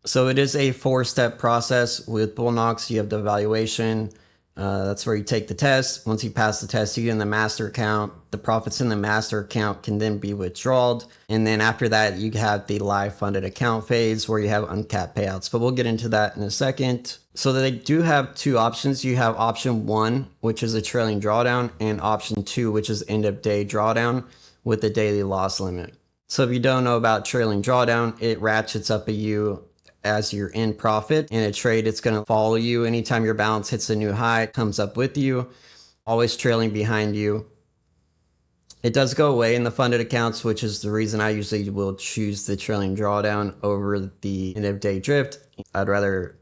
So it is a 4-step process. With Bulenox, you have the evaluation. That's where you take the test. Once you pass the test, you get in the master account. The profits in the master account can then be withdrawn. And then after that, you have the live funded account phase where you have uncapped payouts. But we'll get into that in a second. So they do have two options. You have option 1, which is a trailing drawdown, and option 2, which is end of day drawdown with a daily loss limit. So if you don't know about trailing drawdown, it ratchets up a U as you're in profit. In a trade, it's going to follow you. Anytime your balance hits a new high, it comes up with you, always trailing behind you. It does go away in the funded accounts, which is the reason I usually will choose the trailing drawdown over the end of day drift. I'd rather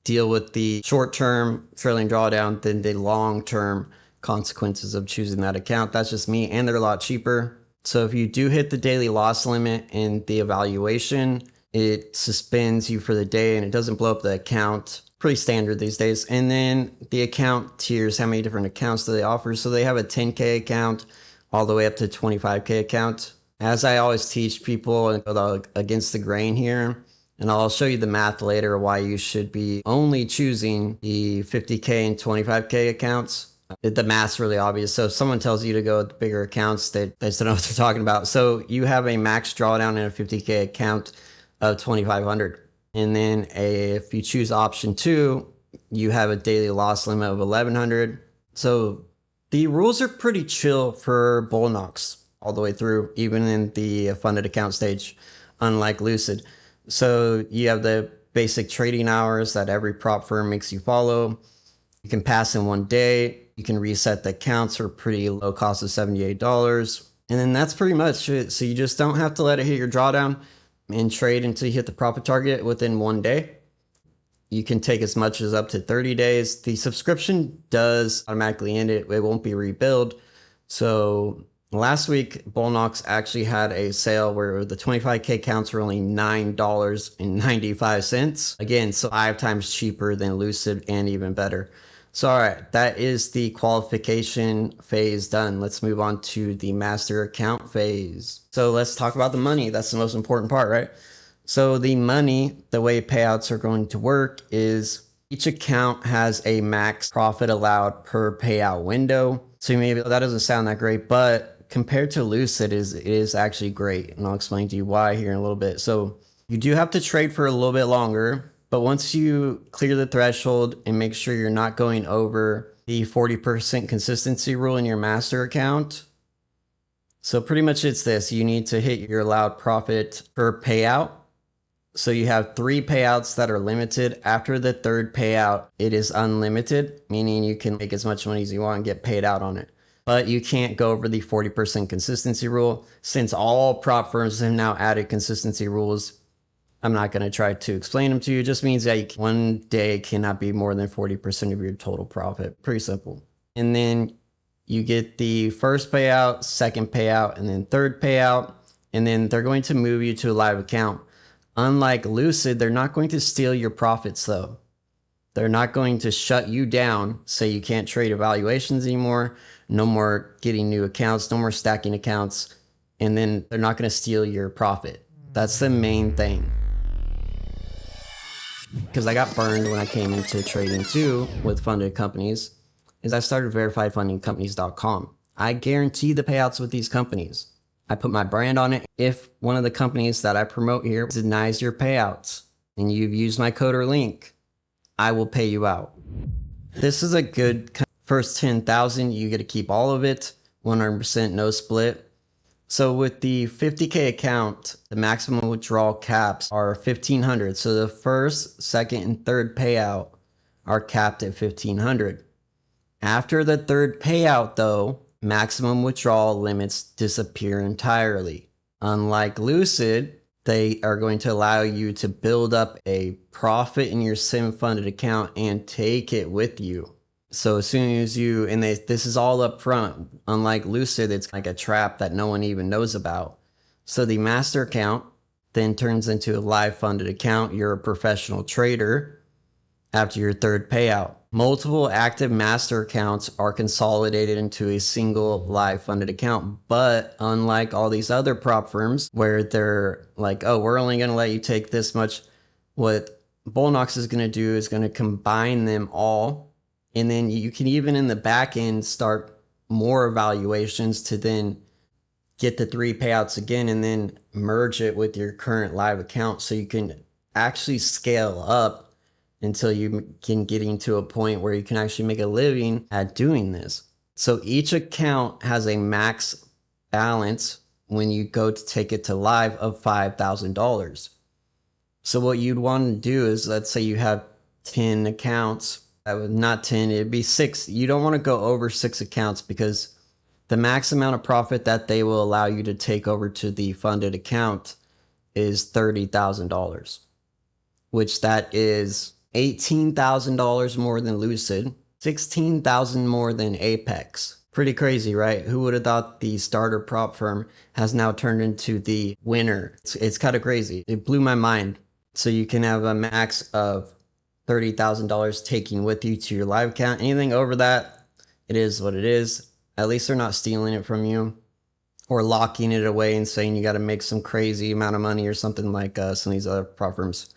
deal with the short-term trailing drawdown than the long-term consequences of choosing that account. That's just me, and they're a lot cheaper. So if you do hit the daily loss limit in the evaluation, it suspends you for the day and it doesn't blow up the account. Pretty standard these days. And then the account tiers, how many different accounts do they offer? So they have a 10K account all the way up to 25K account. As I always teach people, and go against the grain here, and I'll show you the math later why you should be only choosing the 50K and 25K accounts. The math's really obvious. So if someone tells you to go with bigger accounts, they just don't know what they're talking about. So you have a max drawdown in a 50K account of 2,500. And then if you choose option 2, you have a daily loss limit of 1,100. So the rules are pretty chill for Bulenox all the way through, even in the funded account stage, unlike Lucid. So you have the basic trading hours that every prop firm makes you follow. You can pass in one day. You can reset the accounts for pretty low cost of $78. And then that's pretty much it. So you just don't have to let it hit your drawdown and trade until you hit the profit target within one day. You can take as much as up to 30 days. The subscription does automatically end it. It won't be rebuild. So last week, Bulenox actually had a sale where the 25K counts were only $9.95. Again, so 5 times cheaper than Lucid and even better. So all right, that is the qualification phase done. Let's move on to the master account phase. So let's talk about the money. That's the most important part, right? So the money, the way payouts are going to work is each account has a max profit allowed per payout window. So maybe that doesn't sound that great, but compared to Lucid, it is actually great. And I'll explain to you why here in a little bit. So you do have to trade for a little bit longer, but once you clear the threshold and make sure you're not going over the 40% consistency rule in your master account. So pretty much it's this, you need to hit your allowed profit per payout. So you have 3 payouts that are limited. After the 3rd payout, it is unlimited, meaning you can make as much money as you want and get paid out on it. But you can't go over the 40% consistency rule. Since all prop firms have now added consistency rules, I'm not going to try to explain them to you. It just means that one day cannot be more than 40% of your total profit. Pretty simple. And then you get the first payout, second payout, and then third payout. And then they're going to move you to a live account. Unlike Lucid, they're not going to steal your profits though. They're not going to shut you down, say you can't trade evaluations anymore, no more getting new accounts, no more stacking accounts, and then they're not going to steal your profit. That's the main thing. Because I got burned when I came into trading too with funded companies, is I started verifiedfundingcompanies.com. I guarantee the payouts with these companies. I put my brand on it. If one of the companies that I promote here denies your payouts and you've used my code or link, I will pay you out. This is a good first 10,000. You get to keep all of it, 100% no split. So with the 50K account, the maximum withdrawal caps are 1,500. So the first, second, and third payout are capped at 1,500. After the third payout though, maximum withdrawal limits disappear entirely. Unlike Lucid, they are going to allow you to build up a profit in your sim funded account and take it with you. So as soon as this is all up front. Unlike Lucid, it's like a trap that no one even knows about. So the master account then turns into a live funded account. You're a professional trader after your third payout. Multiple active master accounts are consolidated into a single live funded account. But unlike all these other prop firms where they're like, oh, we're only going to let you take this much, What Bulenox is going to do is going to combine them all. And then you can even in the back end start more evaluations to then get the 3 payouts again and then merge it with your current live account so you can actually scale up until you can getting to a point where you can actually make a living at doing this. So each account has a max balance when you go to take it to live of $5,000. So what you'd want to do is, let's say you have 10 accounts, not 10, it'd be 6. You don't want to go over 6 accounts because the max amount of profit that they will allow you to take over to the funded account is $30,000, which that is $18,000 more than Lucid, $16,000 more than Apex. Pretty crazy, right? Who would have thought the starter prop firm has now turned into the winner? It's kind of crazy. It blew my mind. So you can have a max of $30,000 taking with you to your live account. Anything over that, it is what it is. At least they're not stealing it from you or locking it away and saying you got to make some crazy amount of money or something like some of these other prop firms.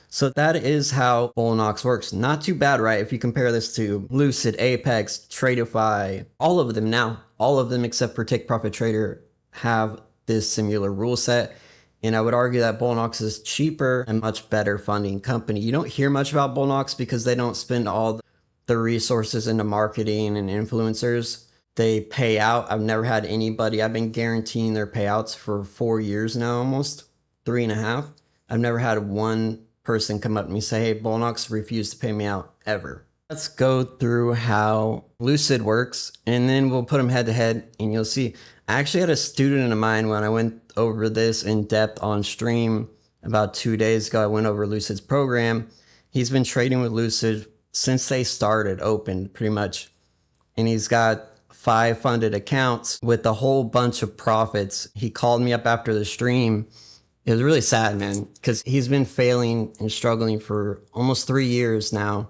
So that is how Bulenox works. Not too bad, right? If you compare this to Lucid, Apex, Tradeify, all of them now, all of them except for Take Profit Trader have this similar rule set. And I would argue that Bulenox is cheaper and much better funding company. You don't hear much about Bulenox because they don't spend all the resources into marketing and influencers. They pay out. I've never had anybody, I've been guaranteeing their payouts for 4 years now, almost 3.5. I've never had one person come up to me and say, hey, Bulenox refused to pay me out ever. Let's go through how Lucid works and then we'll put them head to head and you'll see. I actually had a student of mine when I went over this in depth on stream about 2 days ago. I went over Lucid's program. He's been trading with Lucid since they started open pretty much. And he's got 5 funded accounts with a whole bunch of profits. He called me up after the stream. It was really sad, man, because he's been failing and struggling for almost 3 years now.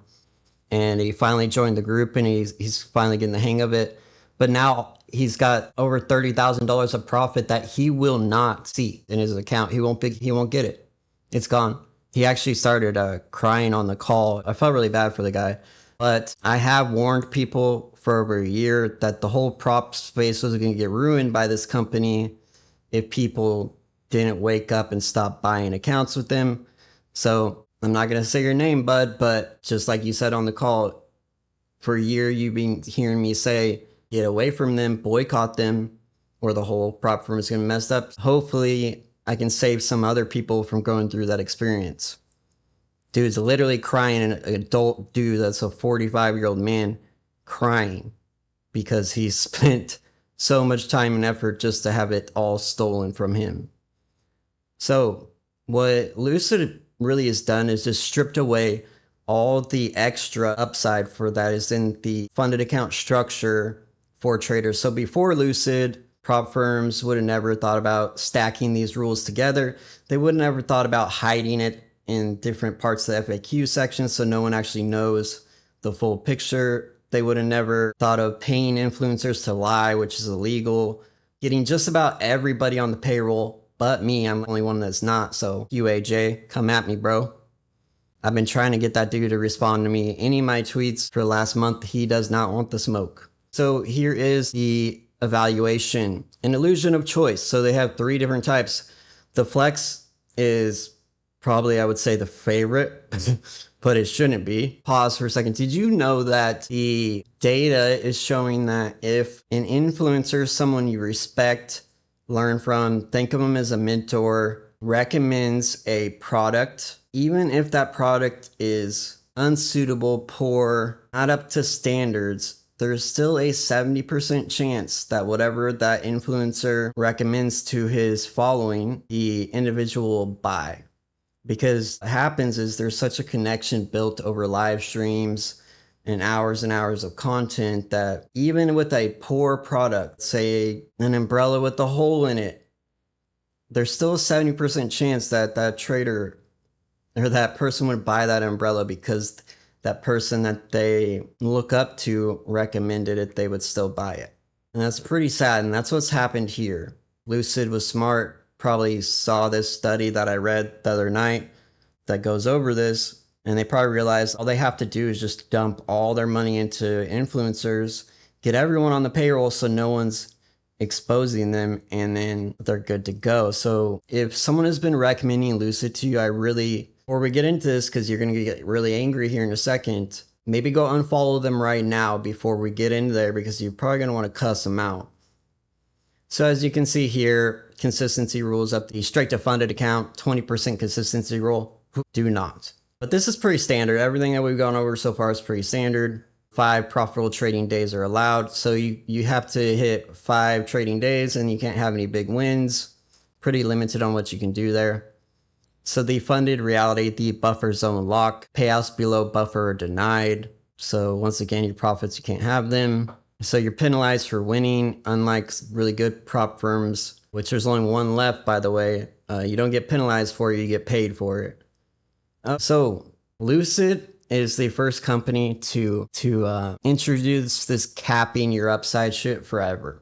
And he finally joined the group and he's finally getting the hang of it. But now he's got over $30,000 of profit that he will not see in his account. He won't get it. It's gone. He actually started crying on the call. I felt really bad for the guy. But I have warned people for over a year that the whole prop space was going to get ruined by this company if people didn't wake up and stop buying accounts with them. So I'm not going to say your name, bud, but just like you said on the call, for a year you've been hearing me say, get away from them, boycott them, or the whole prop firm is going to mess up. Hopefully I can save some other people from going through that experience. Dude's literally crying, an adult dude that's a 45-year-old man crying because he spent so much time and effort just to have it all stolen from him. So what Lucid really has done is just stripped away all the extra upside for that is in the funded account structure for traders. So before Lucid, prop firms would have never thought about stacking these rules together. They would have never thought about hiding it in different parts of the FAQ section so no one actually knows the full picture. They would have never thought of paying influencers to lie, which is illegal. Getting just about everybody on the payroll but me. I'm the only one that's not. So UAJ, come at me, bro. I've been trying to get that dude to respond to me. Any of my tweets for last month, he does not want the smoke. So here is the evaluation, an illusion of choice. So they have 3 different types. The flex is probably, I would say, the favorite, but it shouldn't be. Pause for a second. Did you know that the data is showing that if an influencer, someone you respect, learn from, think of them as a mentor, recommends a product, even if that product is unsuitable, poor, not up to standards, there's still a 70% chance that whatever that influencer recommends to his following, the individual will buy. Because what happens is there's such a connection built over live streams and hours of content that even with a poor product, say an umbrella with a hole in it, there's still a 70% chance that that trader or that person would buy that umbrella because that person that they look up to recommended it, they would still buy it. And that's pretty sad. And that's what's happened here. Lucid was smart, probably saw this study that I read the other night that goes over this, and they probably realize all they have to do is just dump all their money into influencers, get everyone on the payroll so no one's exposing them, and then they're good to go. So if someone has been recommending Lucid to you, before we get into this, because you're going to get really angry here in a second, maybe go unfollow them right now before we get into there, because you're probably going to want to cuss them out. So as you can see here, consistency rules up the straight to funded account, 20% consistency rule, do not. But this is pretty standard. Everything that we've gone over so far is pretty standard. 5 profitable trading days are allowed. So you have to hit 5 trading days and you can't have any big wins. Pretty limited on what you can do there. So the funded reality, the buffer zone lock, payouts below buffer are denied. So once again, your profits, you can't have them. So you're penalized for winning, unlike really good prop firms, which there's only one left, by the way. You don't get penalized for it, you get paid for it. So Lucid is the first company to introduce this capping your upside shit forever.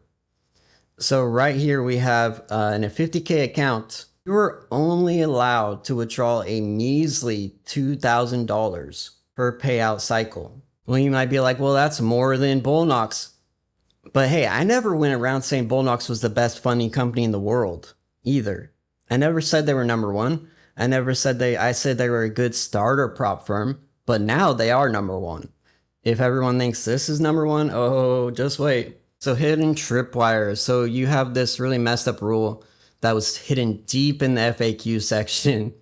So right here we have in a 50K account, you are only allowed to withdraw a measly $2,000 per payout cycle. Well, you might be like, well, that's more than Bulenox. But hey, I never went around saying Bulenox was the best funding company in the world either. I never said they were number one. I said they were a good starter prop firm, but now they are number one. If everyone thinks this is number one, oh, just wait. So hidden tripwires. So you have this really messed up rule that was hidden deep in the FAQ section.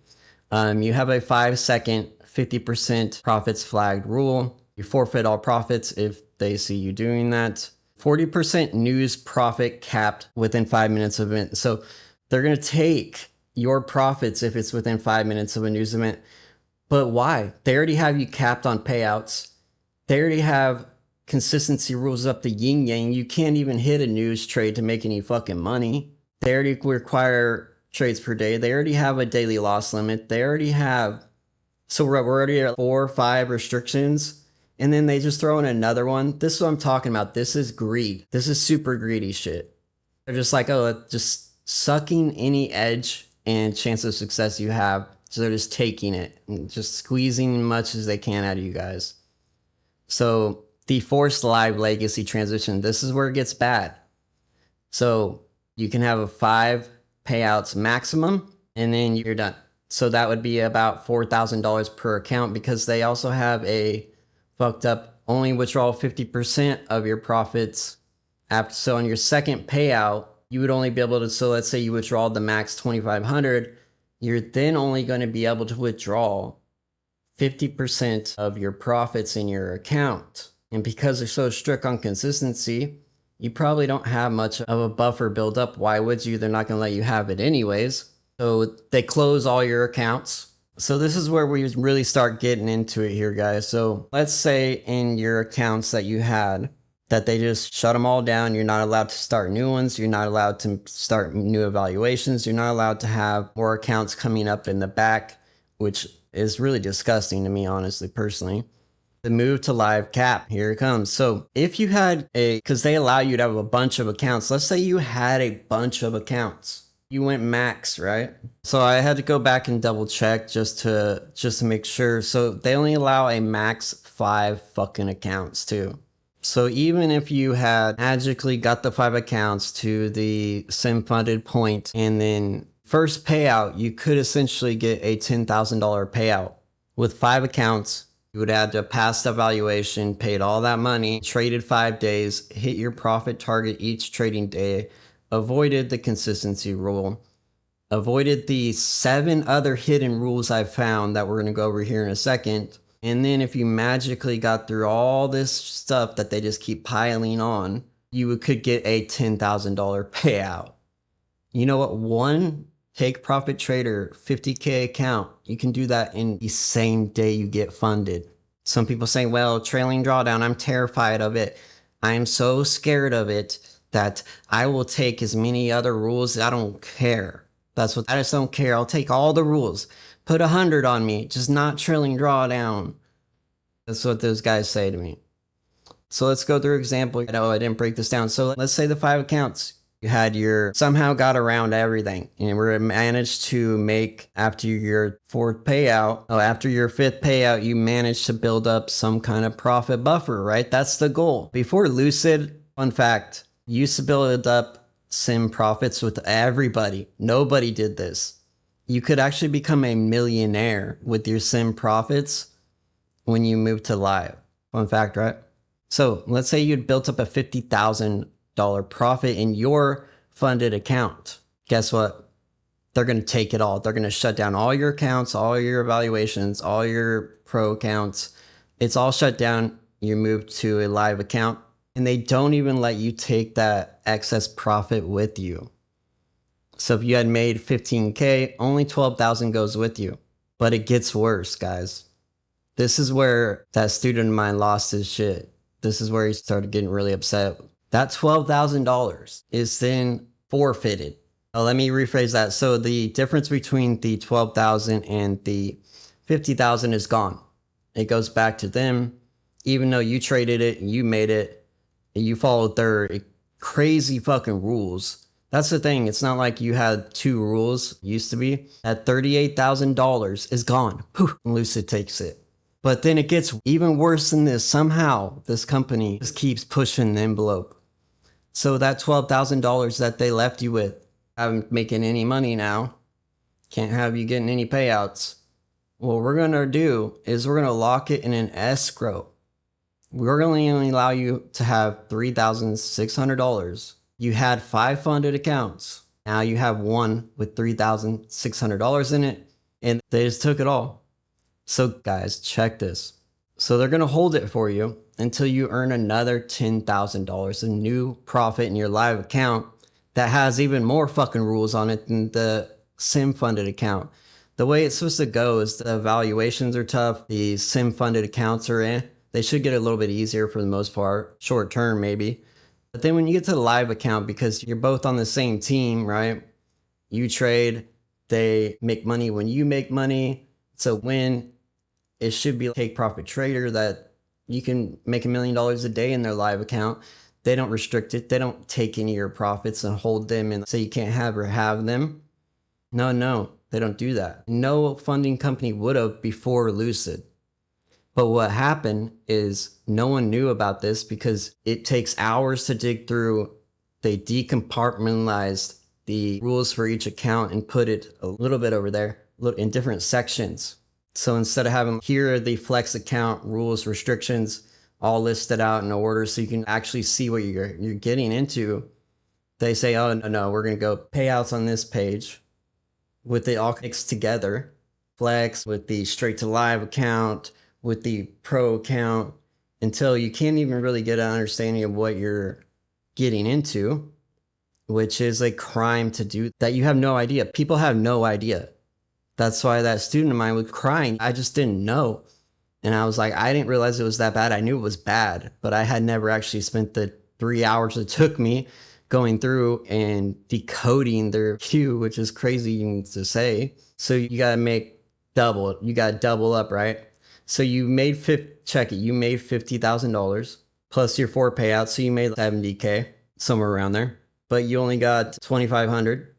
You have a 5-second 50% profits flagged rule. You forfeit all profits if they see you doing that. 40% news profit capped within 5 minutes of it. So they're going to take your profits if it's within 5 minutes of a news event. But why? They already have you capped on payouts. They already have consistency rules up the yin yang. You can't even hit a news trade to make any fucking money. They already require trades per day. They already have a daily loss limit. They already have, so we're already at 4 or 5 restrictions. And then they just throw in another one. This is what I'm talking about. This is greed. This is super greedy shit. They're just like, oh, just sucking any edge and chance of success you have. So they're just taking it and just squeezing as much as they can out of you guys. So the forced live legacy transition, this is where it gets bad. So you can have a 5 payouts maximum and then you're done. So that would be about $4,000 per account, because they also have a fucked up only withdraw 50% of your profits after. So on your second payout, you would only be able to, so let's say you withdraw the max 2,500, you're then only going to be able to withdraw 50% of your profits in your account. And because they're so strict on consistency, you probably don't have much of a buffer build up. Why would you? They're not going to let you have it anyways. So they close all your accounts. So this is where we really start getting into it here, guys. So let's say in your accounts that you had, that they just shut them all down. You're not allowed to start new ones. You're not allowed to start new evaluations. You're not allowed to have more accounts coming up in the back, which is really disgusting to me, honestly, personally. The move to live cap, here it comes. So if you had because they allow you to have a bunch of accounts. Let's say you had a bunch of accounts. You went max, right? So I had to go back and double check just to make sure. So they only allow a max 5 fucking accounts too. So even if you had magically got the 5 accounts to the sim funded point and then first payout, you could essentially get a $10,000 payout. With 5 accounts, you would have to pass the evaluation, paid all that money, traded 5 days, hit your profit target each trading day, avoided the consistency rule, avoided the 7 other hidden rules I found that we're going to go over here in a second. And then if you magically got through all this stuff that they just keep piling on, you could get a $10,000 payout. You know what? One take profit trader, 50K account, you can do that in the same day you get funded. Some people say, well, trailing drawdown, I'm terrified of it. I am so scared of it that I will take as many other rules. I don't care. I just don't care. I'll take all the rules. Put 100 on me, just not trailing drawdown. That's what those guys say to me. So let's go through example. I know I didn't break this down. So let's say the 5 accounts, You had your somehow got around everything and were managed to make after your after your fifth payout, you managed to build up some kind of profit buffer, right? That's the goal. Before Lucid, fun fact, used to build up sim profits with everybody. Nobody did this. You could actually become a millionaire with your sim profits when you move to live. Fun fact, right? So let's say you'd built up a $50,000 profit in your funded account. Guess what? They're going to take it all. They're going to shut down all your accounts, all your evaluations, all your pro accounts. It's all shut down. You move to a live account and they don't even let you take that excess profit with you. So if you had made 15K, only 12,000 goes with you. But it gets worse, guys. This is where that student of mine lost his shit. This is where he started getting really upset. That $12,000 is then forfeited. Let me rephrase that. So the difference between the 12,000 and the 50,000 is gone. It goes back to them, even though you traded it, you made it, and you followed their crazy fucking rules. That's the thing. It's not like you had two rules, used to be. That $38,000 is gone. Whew, Lucid takes it. But then it gets even worse than this. Somehow this company just keeps pushing the envelope. So that $12,000 that they left you with, haven't making any money now, can't have you getting any payouts. What we're going to do is we're going to lock it in an escrow. We're going to only allow you to have $3,600. You had 5 funded accounts. Now you have one with $3,600 in it, and they just took it all. So guys, check this. So they're going to hold it for you until you earn another $10,000 in new profit in your live account that has even more fucking rules on it than the sim funded account. The way it's supposed to go is the evaluations are tough. The sim funded accounts are they should get a little bit easier for the most part, short term maybe. But then when you get to the live account, because you're both on the same team, right? You trade, they make money when you make money. So when it should be a take profit trader that you can make $1 million a day in their live account. They don't restrict it. They don't take any of your profits and hold them and say you can't have or have them. No, they don't do that. No funding company would have before Lucid. But what happened is no one knew about this because it takes hours to dig through. They decompartmentalized the rules for each account and put it a little bit over there in different sections. So instead of having here are the flex account rules, restrictions, all listed out in order so you can actually see what you're getting into, they say, oh, no, we're going to go payouts on this page with it all mixed together. Flex with the straight to live account, with the pro account, until you can't even really get an understanding of what you're getting into, which is a crime to do that. You have no idea. People have no idea. That's why that student of mine was crying. I just didn't know. And I was like, I didn't realize it was that bad. I knew it was bad, but I had never actually spent the 3 hours it took me going through and decoding their queue, which is crazy to say. So you got to make double. You got to double up, right? So you made you made $50,000 plus your 4 payouts. So you made $70K, somewhere around there, but you only got 2,500.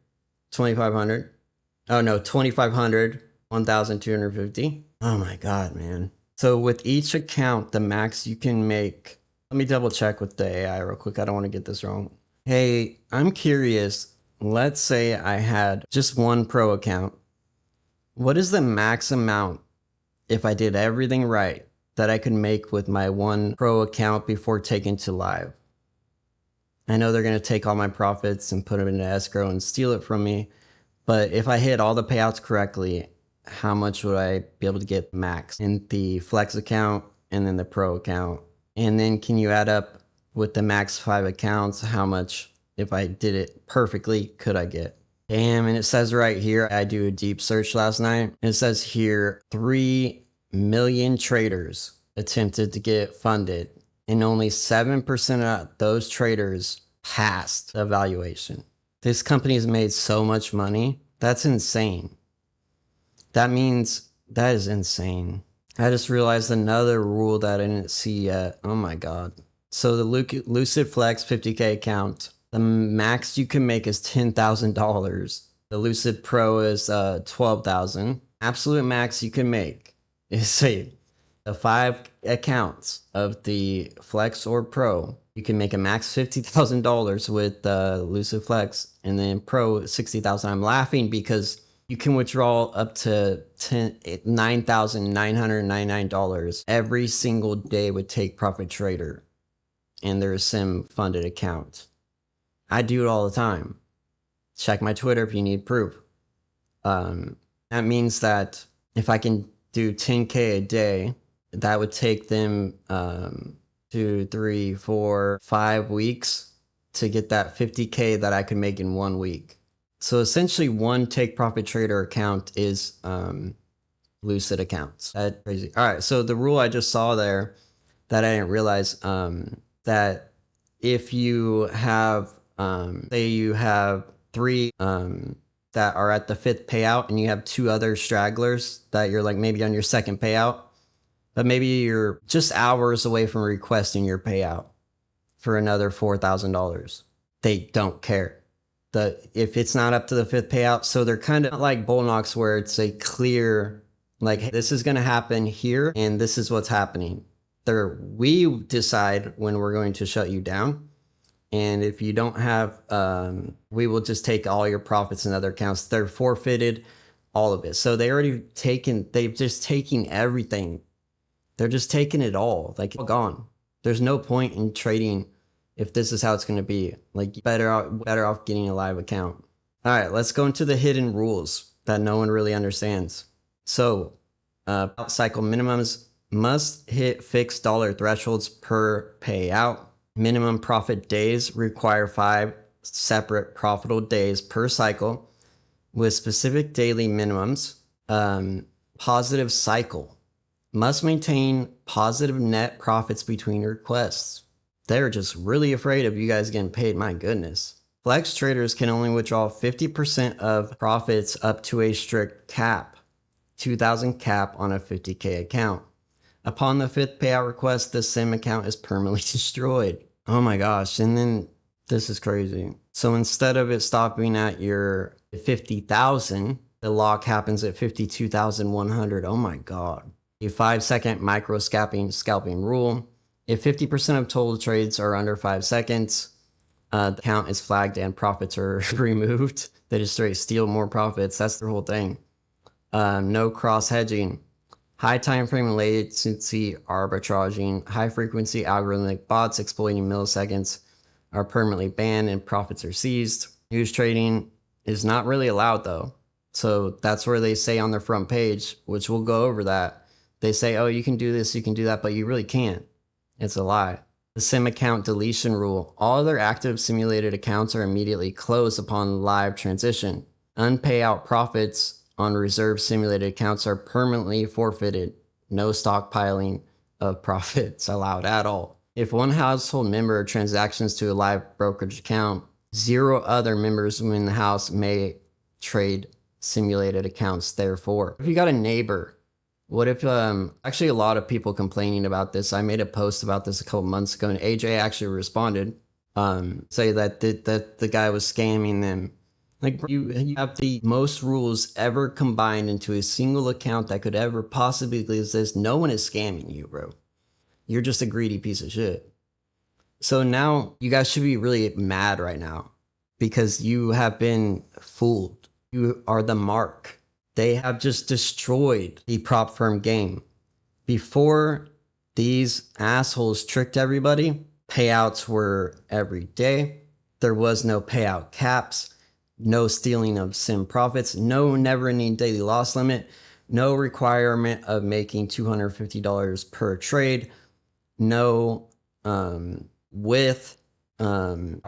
Oh no, 2,500, 1,250. Oh my God, man. So with each account, the max you can make, let me double check with the AI real quick. I don't want to get this wrong. Hey, I'm curious. Let's say I had just one pro account. What is the max amount if I did everything right that I could make with my one pro account before taking to live? I know they're going to take all my profits and put them into escrow and steal it from me. But if I hit all the payouts correctly, how much would I be able to get max in the flex account and then the pro account? And then can you add up with the max 5 accounts, how much, if I did it perfectly, could I get? Damn, and it says right here, I do a deep search last night. It says here, 3 million traders attempted to get funded, and only 7% of those traders passed the evaluation. This company has made so much money. That's insane. That means that is insane. I just realized another rule that I didn't see yet. Oh my God. So the Lucid Flex 50K account, The max you can make is $10,000. The Lucid Pro is 12,000. Absolute max you can make is say the 5 accounts of the Flex or Pro. You can make a max $50,000 with Lucid Flex, and then Pro $60,000. I'm laughing because you can withdraw up to $9,999 every single day with Take Profit Trader and their sim funded account. I do it all the time. Check my Twitter if you need proof. That means that if I can do 10K a day, that would take them 2, 3, 4, 5 weeks to get that 50K that I could make in 1 week. So essentially one Take Profit Trader account is Lucid accounts. That's crazy. All right, so the rule I just saw there that I didn't realize, that if you have, say you have 3 that are at the 5th payout and you have 2 other stragglers that you're like maybe on your 2nd payout, but maybe you're just hours away from requesting your payout for another $4,000. They don't care. If it's not up to the 5th payout, so they're kind of like Bulenox where it's a clear, like, hey, this is going to happen here and this is what's happening. We decide when we're going to shut you down. And if you don't have, we will just take all your profits and other accounts. They're forfeited, all of it. So they've just taken everything. They're just taking it all, like, gone. There's no point in trading if this is how it's going to be. Like, better off getting a live account. All right, let's go into the hidden rules that no one really understands. So, cycle minimums must hit fixed dollar thresholds per payout. Minimum profit days require 5 separate profitable days per cycle with specific daily minimums. Positive cycle must maintain positive net profits between requests. They're just really afraid of you guys getting paid. My goodness. Flex traders can only withdraw 50% of profits up to a strict cap, 2,000 cap on a 50K account. Upon the 5th payout request, the sim account is permanently destroyed. Oh my gosh. And then this is crazy. So instead of it stopping at your 50,000, the lock happens at 52,100. Oh my God. A 5-second micro scalping rule. If 50% of total trades are under 5 seconds, the account is flagged and profits are removed. They just straight steal more profits. That's the whole thing. No cross hedging. High time frame latency arbitraging, high frequency algorithmic bots exploiting milliseconds are permanently banned and profits are seized. News trading is not really allowed though. So that's where they say on their front page, which we'll go over that. They say, oh, you can do this, you can do that, but you really can't. It's a lie. The sim account deletion rule. All other active simulated accounts are immediately closed upon live transition. Unpayout profits on reserve simulated accounts are permanently forfeited. No stockpiling of profits allowed at all. If one household member transactions to a live brokerage account, 0 other members within the house may trade simulated accounts. Therefore, if you got a neighbor, what if, actually a lot of people complaining about this. I made a post about this a couple months ago and AJ actually responded, say that the guy was scamming them. Like, you have the most rules ever combined into a single account that could ever possibly exist. No one is scamming you, bro. You're just a greedy piece of shit. So now you guys should be really mad right now because you have been fooled. You are the mark. They have just destroyed the prop firm game. Before these assholes tricked everybody, payouts were every day. There was no payout caps. No stealing of sim profits, no never-ending daily loss limit, no requirement of making $250 per trade, no with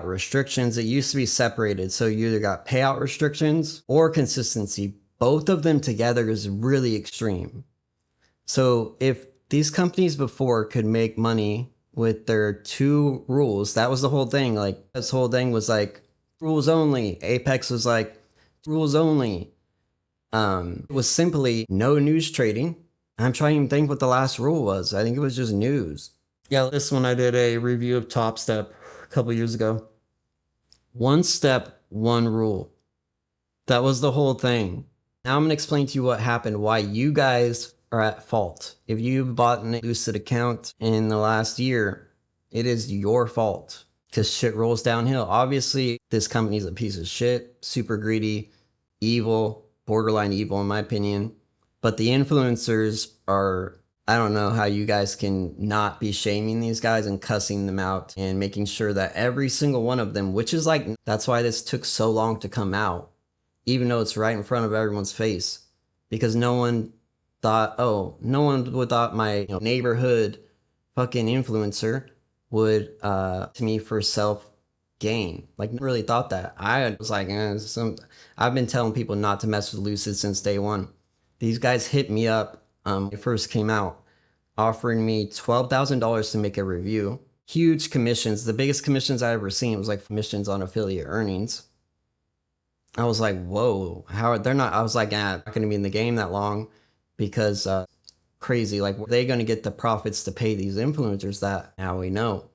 restrictions. It used to be separated, so you either got payout restrictions or consistency. Both of them together is really extreme. So if these companies before could make money with their 2 rules, that was the whole thing. Like, this whole thing was like, rules only. Apex was like, rules only. It was simply no news trading. I'm trying to think what the last rule was. I think it was just news. Yeah, this one I did a review of Top Step a couple years ago. One step, one rule. That was the whole thing. Now I'm going to explain to you what happened, why you guys are at fault. If you bought an Lucid account in the last year, it is your fault because shit rolls downhill. Obviously, this company is a piece of shit, super greedy, evil, borderline evil in my opinion. But the influencers are, I don't know how you guys can not be shaming these guys and cussing them out and making sure that every single one of them, which is like, that's why this took so long to come out, even though it's right in front of everyone's face, because no one thought, oh, no one would thought my neighborhood fucking influencer would to me for self gain. Like, never really thought that. I was like, I've been telling people not to mess with Lucid since day one. These guys hit me up when it first came out, offering me $12,000 to make a review. Huge commissions, the biggest commissions I ever seen. It was like commissions on affiliate earnings. I was like, whoa, how are they're not? I was like, not going to be in the game that long because crazy. Like, were they going to get the profits to pay these influencers? That now we know.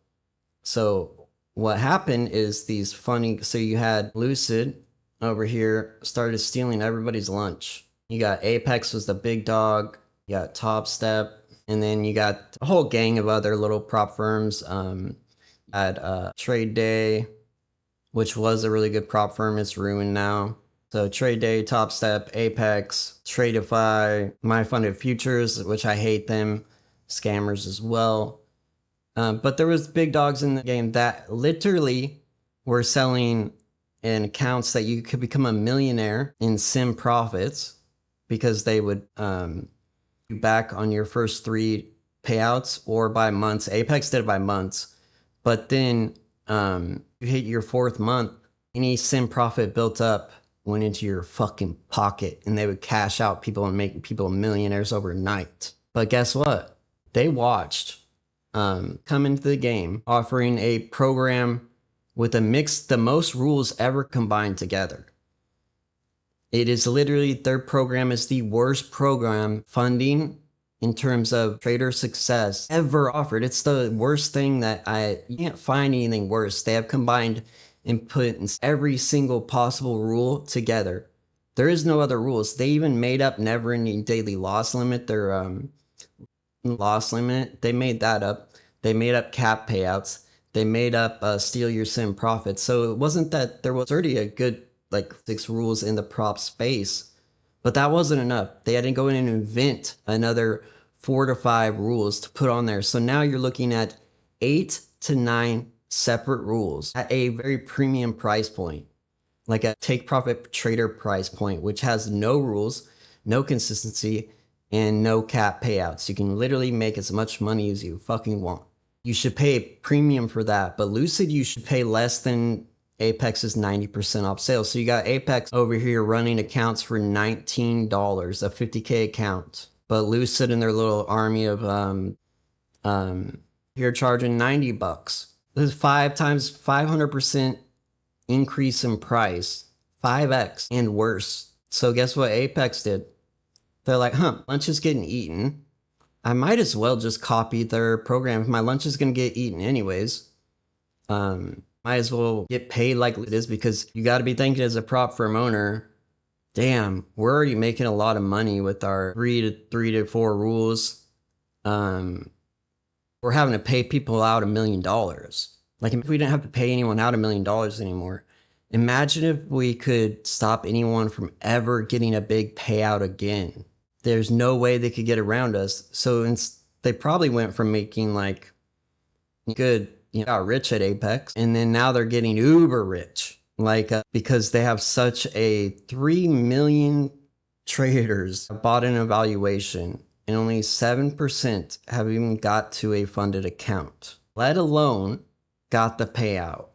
So what happened is these funny. So you had Lucid over here started stealing everybody's lunch. You got Apex was the big dog. You got Top Step, and then you got a whole gang of other little prop firms. Had Trade Day, which was a really good prop firm. It's ruined now. So Trade Day, Top Step, Apex, Tradeify, My Funded Futures, which I hate them, scammers as well. But there was big dogs in the game that literally were selling in accounts that you could become a millionaire in sim profits because they would you back on your first 3 payouts or by months. Apex did it by months, but then you hit your 4th month, any sim profit built up went into your fucking pocket, and they would cash out people and make people millionaires overnight. But guess what? They watched come into the game offering a program with the most rules ever combined together. It is literally, their program is the worst program funding in terms of trader success ever offered. It's the worst thing that you can't find anything worse. They have combined and put every single possible rule together. There is no other rules. They even made up never ending daily loss limit, their loss limit. They made that up. They made up cap payouts. They made up steal your sim profits. So it wasn't that there was already a good like 6 rules in the prop space, but that wasn't enough. They had to go in and invent another 4 to 5 rules to put on there. So now you're looking at 8 to 9 separate rules at a very premium price point, like a take profit trader price point, which has no rules, no consistency, and no cap payouts. You can literally make as much money as you fucking want. You should pay a premium for that, but Lucid, you should pay less than Apex's 90% off sale. So you got Apex over here running accounts for $19, a 50K account. But Lucid and their little army of here charging $90. This is 500% increase in price, 5x and worse. So guess what Apex did? They're like, lunch is getting eaten. I might as well just copy their program. If my lunch is gonna get eaten anyways, might as well get paid like it is, because you got to be thinking as a prop firm owner, damn, we're already making a lot of money with our 3 to 4 rules. We're having to pay people out $1 million. Like, if we didn't have to pay anyone out $1 million anymore, imagine if we could stop anyone from ever getting a big payout again. There's no way they could get around us. So they probably went from making like good, got rich at Apex, and then now they're getting uber rich, like because they have such a 3 million traders bought an evaluation, and only 7% have even got to a funded account, let alone got the payout.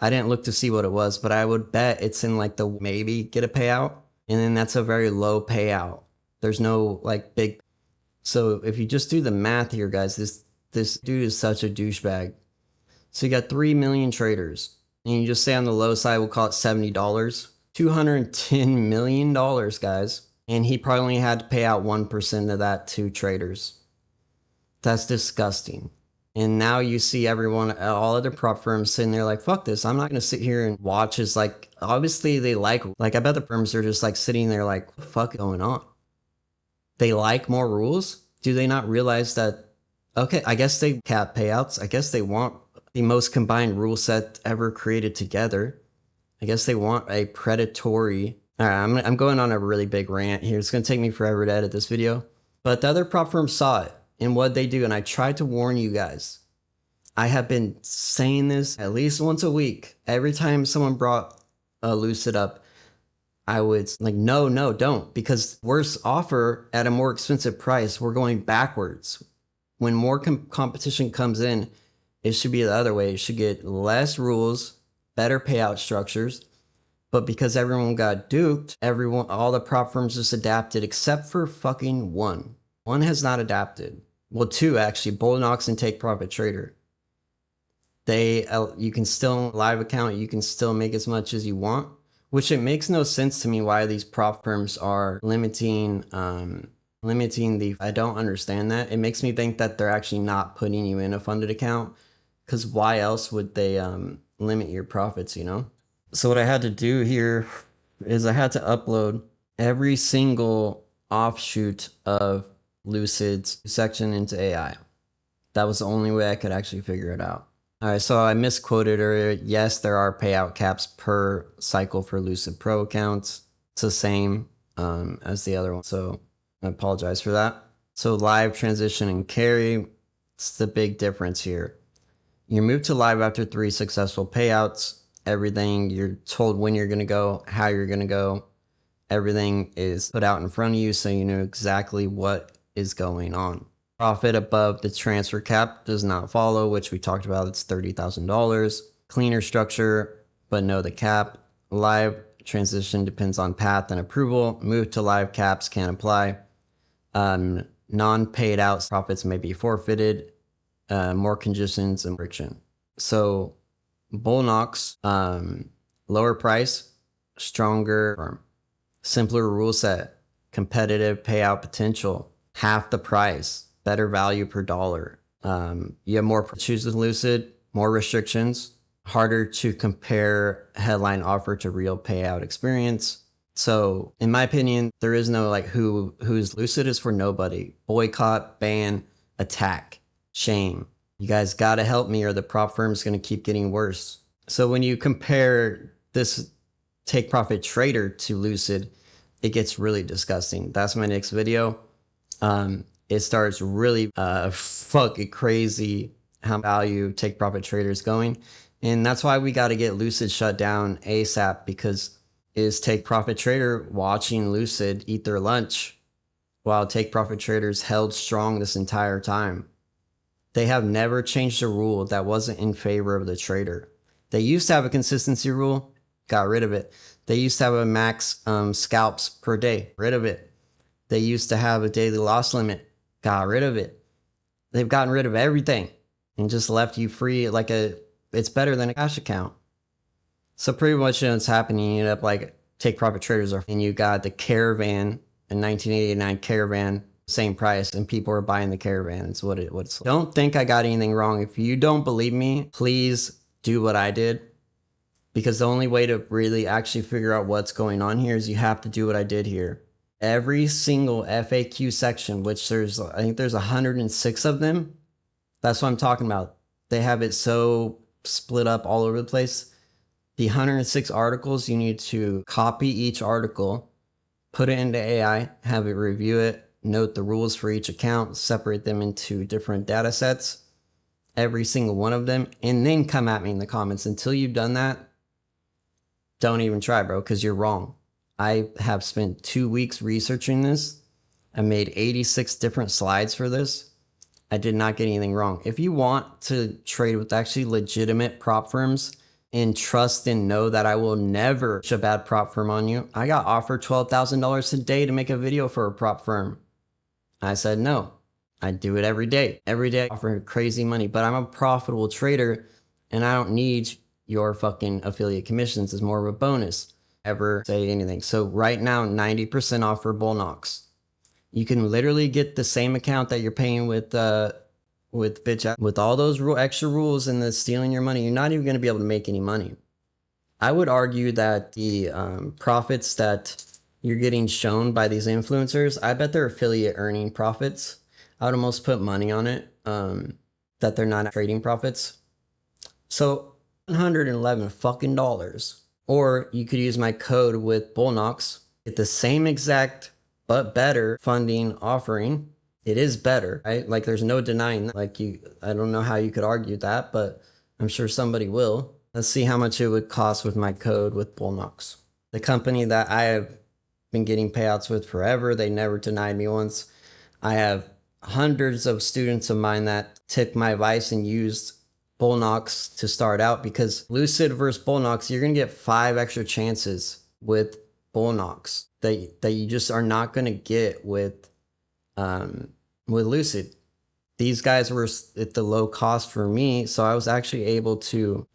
I didn't look to see what it was, but I would bet it's in like the maybe get a payout, and then that's a very low payout. There's no like big. So if you just do the math here, guys, this dude is such a douchebag. So you got 3 million traders, and you just say on the low side, we'll call it $70, $210 million, guys. And he probably only had to pay out 1% of that to traders. That's disgusting. And now you see everyone, all other prop firms sitting there like, fuck this. I'm not going to sit here and watch as like, obviously they like I bet the firms are just like sitting there like, what the fuck is going on? They like more rules. Do they not realize that, okay, I guess they cap payouts. I guess they want the most combined rule set ever created together. I guess they want a predatory. All right, I'm going on a really big rant here. It's going to take me forever to edit this video. But the other prop firms saw it and what they do. And I tried to warn you guys. I have been saying this at least once a week. Every time someone brought a Lucid up, I would like, no, don't. Because worse offer at a more expensive price, we're going backwards. When more competition comes in, it should be the other way. It should get less rules, better payout structures. But because everyone got duped, all the prop firms just adapted except for fucking one. One has not adapted. Well, two actually, Bulenox and Take Profit Trader. You can still live account, you can still make as much as you want, which it makes no sense to me why these prop firms are limiting the, I don't understand that. It makes me think that they're actually not putting you in a funded account, because why else would they limit your profits, you know? So what I had to do here is I had to upload every single offshoot of Lucid's section into AI. That was the only way I could actually figure it out. All right, so I misquoted earlier. Yes, there are payout caps per cycle for Lucid Pro accounts. It's the same as the other one, so I apologize for that. So live, transition, and carry, it's the big difference here. You move to live after 3 successful payouts. Everything, you're told when you're going to go, how you're going to go. Everything is put out in front of you so you know exactly what is going on. Profit above the transfer cap does not follow, which we talked about. It's $30,000. Cleaner structure, but no the cap. Live transition depends on path and approval. Move to live caps can apply. Non-paid out profits may be forfeited. More conditions and friction. So Bulenox, lower price, stronger firm, simpler rule set, competitive payout potential, half the price, better value per dollar. You have more choose with Lucid, more restrictions, harder to compare headline offer to real payout experience. So in my opinion, there is no like who's Lucid is for nobody. Boycott, ban, attack, shame. You guys got to help me or the prop firm's going to keep getting worse. So when you compare this Take Profit Trader to Lucid, it gets really disgusting. That's my next video. It starts really fucking crazy how value Take Profit Trader is going. And that's why we got to get Lucid shut down ASAP, because is Take Profit Trader watching Lucid eat their lunch while Take Profit Traders held strong this entire time. They have never changed a rule that wasn't in favor of the trader. They used to have a consistency rule, got rid of it. They used to have a max scalps per day, rid of it. They used to have a daily loss limit, got rid of it. They've gotten rid of everything and just left you free like it's better than a cash account. So pretty much what's happening, you end up like Take Profit Traders and you got the Caravan, a 1989 Caravan, same price, and people are buying the Caravan. It's what's. Don't think I got anything wrong. If you don't believe me, please do what I did, because the only way to really actually figure out what's going on here is you have to do what I did here. Every single FAQ section, which I think there's 106 of them. That's what I'm talking about. They have it so split up all over the place. The 106 articles, you need to copy each article, put it into AI, have it review it, note the rules for each account, separate them into different data sets, every single one of them, and then come at me in the comments. Until you've done that, don't even try, bro, because you're wrong. I have spent 2 weeks researching this. I made 86 different slides for this. I did not get anything wrong. If you want to trade with actually legitimate prop firms and trust and know that I will never push a bad prop firm on you, I got offered $12,000 a day to make a video for a prop firm. I said no. I do it every day. Every day I offer crazy money, but I'm a profitable trader and I don't need your fucking affiliate commissions. It's more of a bonus. Ever say anything. So right now, 90% off for Bulenox. You can literally get the same account that you're paying with with bitch, with all those extra rules and the stealing your money, you're not even going to be able to make any money. I would argue that the profits that you're getting shown by these influencers, I bet they're affiliate earning profits. I would almost put money on it, that they're not trading profits. So $111 fucking dollars. Or you could use my code with Bulenox, get the same exact but better funding offering. It is better, right? Like there's no denying that. Like I don't know how you could argue that, but I'm sure somebody will. Let's see how much it would cost with my code with Bulenox. The company that I have been getting payouts with forever. They never denied me once. I have hundreds of students of mine that took my advice and used Bulenox to start out, because Lucid versus Bulenox, you're going to get 5 extra chances with Bulenox that you just are not going to get with Lucid. These guys were at the low cost for me, so I was actually able to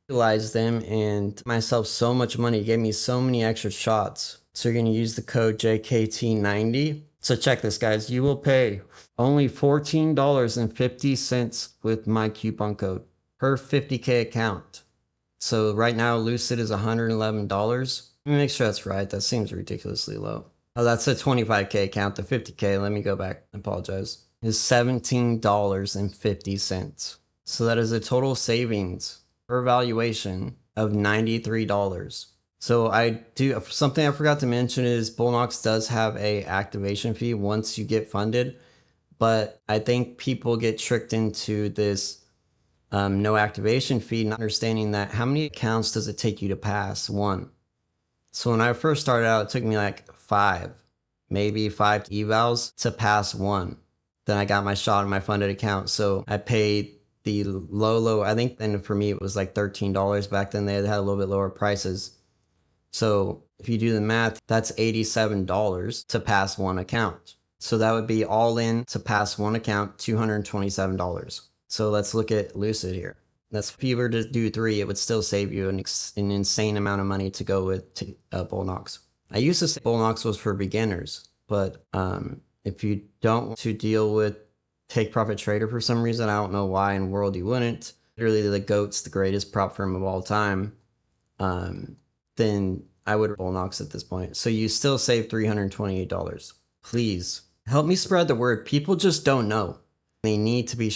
utilize them and myself so much money. It gave me so many extra shots. So you're going to use the code JKT90. So check this, guys. You will pay only $14.50 with my coupon code per 50K account. So right now, Lucid is $111. Let me make sure that's right. That seems ridiculously low. Oh, that's a 25K account. The 50K, let me go back. I apologize. Is $17.50. So that is a total savings per valuation of $93. So something I forgot to mention is Bulenox does have a activation fee once you get funded, but I think people get tricked into this no activation fee, not understanding that how many accounts does it take you to pass one. So when I first started out, it took me like 5 evals to pass one. Then I got my shot on my funded account. So I paid the low, I think then for me it was like $13 back then. They had a little bit lower prices. So if you do the math, that's $87 to pass one account. So that would be all in to pass one account, $227. So let's look at Lucid here. If you were to do 3, it would still save you an insane amount of money to go with Bulenox. I used to say Bulenox was for beginners, but if you don't want to deal with Take Profit Trader for some reason, I don't know why in the world you wouldn't. Literally the GOAT's the greatest prop firm of all time. Then I would Bulenox at this point. So you still save $328. Please help me spread the word. People just don't know. They need to be